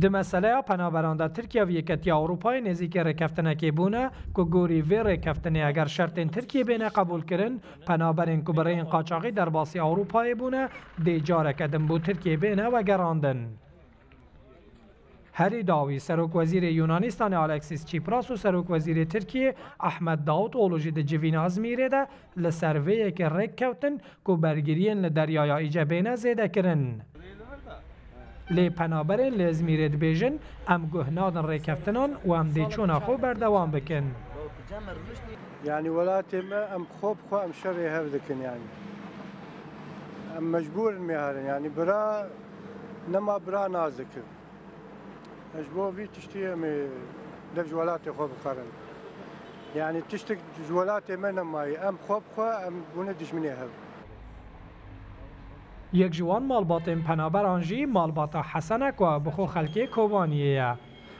د مسئله پنابران در ترکیه و یکتی اروپای نزدیک رکفتنه که بونه که گوری وی رکفتنه اگر شرط ترکیه بینه قبول کرن پنابرین که برای قاچاقی در باسی اروپای بونه دی جاره کدن بو ترکیه بینه و گراندن. هری داوی سروک وزیر یونانستان الکسیس چیپراس و سروک وزیر ترکیه احمد داوود اولوژی د جوین ازمیره ده لسرویه که رک کوتن که برگیرین لدریای ایجا بینه زیده کرن. لی پنابرین لی ازمیره بیجن ام گهنادن رکفتنان و ام دیچون خو بردوام بکن. يعني ولاتي ما ام خوب خو ام شري هردكن يعني ام مجبور المهارن يعني برا نما برا نازك مجبور في تشتي مي لجولاتي خوب قرن يعني تشتك جولاتي من ماي ام خوب خو ام بوندش مني هب یک جوان مالباتن پنابرانجی مالباتا حسنک و بخو خلکی کوبانیه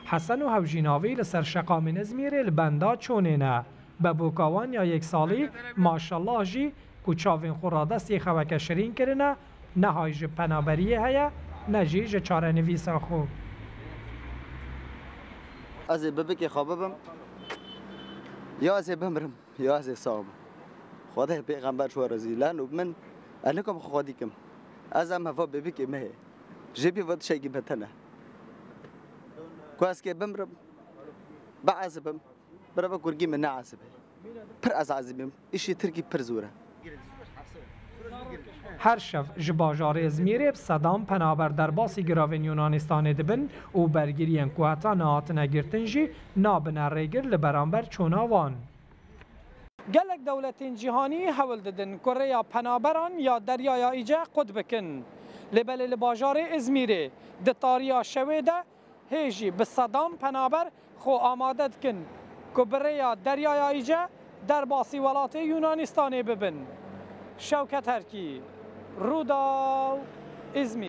حسن و هوجیناوی لسر شقام ازمیره لبندا چونینه به بوکاوان یا یک سالی ماشالله جی کوچاوین خورادستی خوک شرین کرنه نه هایج پنابریه هیا نه جیج چاره نویسا خو از ببک خوابم یا از بمرم یا از صام خدا پیغمبر شو رزیلان و من انکم خودیکم از هم هوا ببک مه جبی ود شی بتنه كواس كي بمرب بعزبم بربا كورجي من نعزبه پر از عزبم إشي تركي پر زوره هر شب جباجار ازمیره صدام پنابر در باسی گراوین یونانستان دبن و برگیرین کوهتا نهات نگرتن جی نابن ریگر لبرانبر چوناوان. گلک دولتین جهانی حول ددن کره پنابران یا دریای ایجا قد بکن. لبل لباجار ازمیره دتاریا شویده هیجی به صدام پنابر خو آماده کن که برای دریای ایجا در باسی ولات یونانستان ببن. شوکت هرکی روداو ازمیر